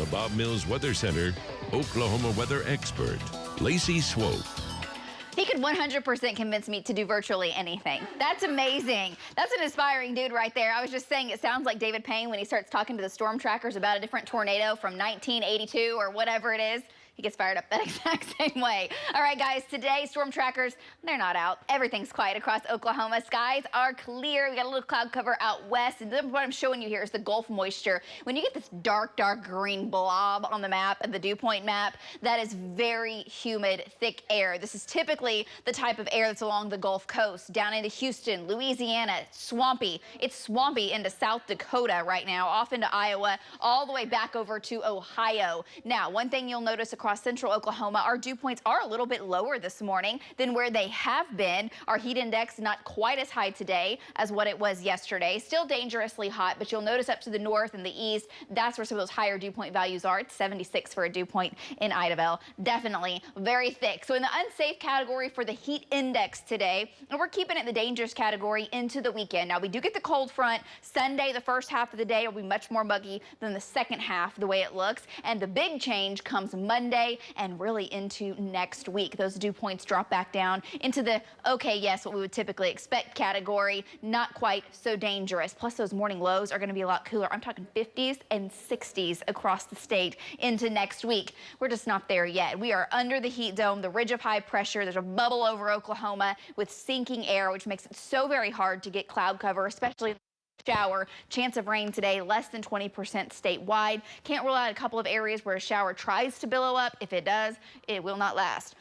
the Bob Mills Weather Center, Oklahoma weather expert, Lacey Swope. He could 100% convince me to do virtually anything. That's amazing. That's an inspiring dude right there. I was just saying it sounds like David Payne when he starts talking to the storm trackers about a different tornado from 1982 or whatever it is. He gets fired up that exact same way. All right, guys, today, storm trackers, they're not out. Everything's quiet across Oklahoma. Skies are clear. We got a little cloud cover out west. And then what I'm showing you here is the Gulf moisture. When you get this dark, dark green blob on the map, the dew point map, that is very humid, thick air. This is typically the type of air that's along the Gulf Coast, down into Houston, Louisiana, swampy. It's swampy into South Dakota right now, off into Iowa, all the way back over to Ohio. Now, one thing you'll notice across central Oklahoma, our dew points are a little bit lower this morning than where they have been. Our heat index not quite as high today as what it was yesterday. Still dangerously hot, but you'll notice up to the north and the east, that's where some of those higher dew point values are. It's 76 for a dew point in Idabel. Definitely very thick. So in the unsafe category for the heat index today, and we're keeping it in the dangerous category into the weekend. Now we do get the cold front. Sunday, the first half of the day will be much more muggy than the second half, the way it looks. And the big change comes Monday and really into next week. Those dew points drop back down into the, okay, yes, what we would typically expect category, not quite so dangerous. Plus those morning lows are going to be a lot cooler. I'm talking 50s and 60s across the state into next week. We're just not there yet. We are under the heat dome, the ridge of high pressure. There's a bubble over Oklahoma with sinking air, which makes it so very hard to get cloud cover, especially shower. Chance of rain today, less than 20% statewide. Can't rule out a couple of areas where a shower tries to billow up. If it does, it will not last.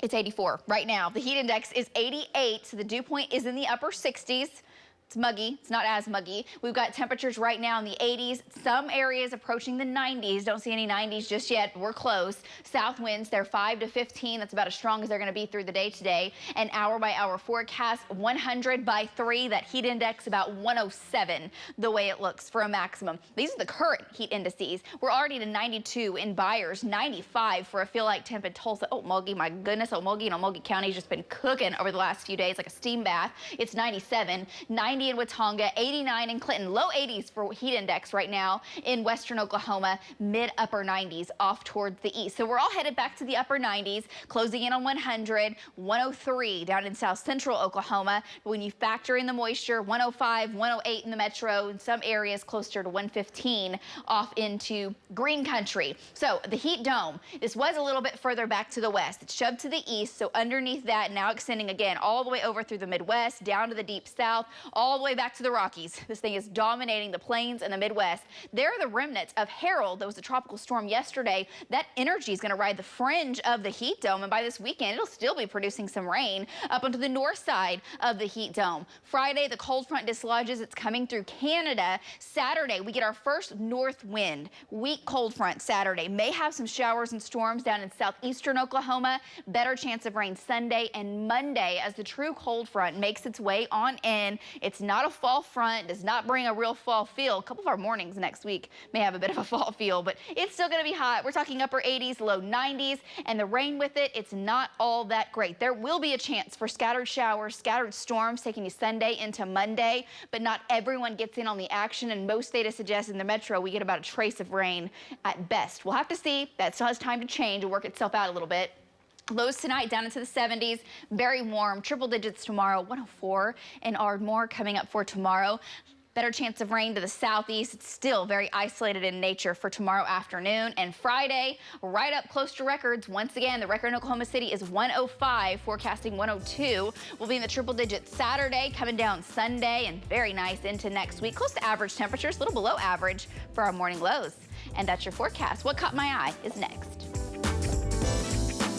It's 84 right now. The heat index is 88, so the dew point is in the upper 60s. It's muggy. It's not as muggy. We've got temperatures right now in the 80s. Some areas approaching the 90s. Don't see any 90s just yet. We're close. South winds, they're 5 to 15. That's about as strong as they're going to be through the day today. An hour-by-hour forecast, 100 by 3. That heat index about 107, the way it looks for a maximum. These are the current heat indices. We're already to 92 in Byers, 95 for a feel-like temp in Tulsa. Okmulgee, my goodness, Okmulgee and Okmulgee County has just been cooking over the last few days like a steam bath. It's 97, 90 in Watonga, 89 in Clinton, low 80s for heat index right now in western Oklahoma, mid-upper 90s off towards the east. So we're all headed back to the upper 90s, closing in on 100, 103 down in south central Oklahoma. But when you factor in the moisture, 105, 108 in the metro, in some areas closer to 115 off into green country. So the heat dome, this was a little bit further back to the west. It's shoved to the east, so underneath that, now extending again all the way over through the Midwest, down to the deep south, all the way back to the Rockies. This thing is dominating the plains and the Midwest. There are the remnants of Harold. That was a tropical storm yesterday. That energy is going to ride the fringe of the heat dome, and by this weekend, it'll still be producing some rain up onto the north side of the heat dome. Friday, the cold front dislodges. It's coming through Canada. Saturday, we get our first north wind. Weak cold front Saturday. May have some showers and storms down in southeastern Oklahoma. Better chance of rain Sunday and Monday as the true cold front makes its way on in. It's not a fall front, does not bring a real fall feel. A couple of our mornings next week may have a bit of a fall feel, but it's still going to be hot. We're talking upper 80s, low 90s, and the rain with it, it's not all that great. There will be a chance for scattered showers, scattered storms taking you Sunday into Monday, but not everyone gets in on the action, and most data suggests in the metro we get about a trace of rain at best. We'll have to see. That still has time to change and work itself out a little bit. Lows tonight down into the 70s, very warm, triple digits tomorrow, 104 in Ardmore coming up for tomorrow. Better chance of rain to the southeast. It's still very isolated in nature for tomorrow afternoon. And Friday, right up close to records. Once again, the record in Oklahoma City is 105, forecasting 102. We'll be in the triple digits Saturday, coming down Sunday, and very nice into next week. Close to average temperatures, a little below average for our morning lows. And that's your forecast. What caught my eye is next.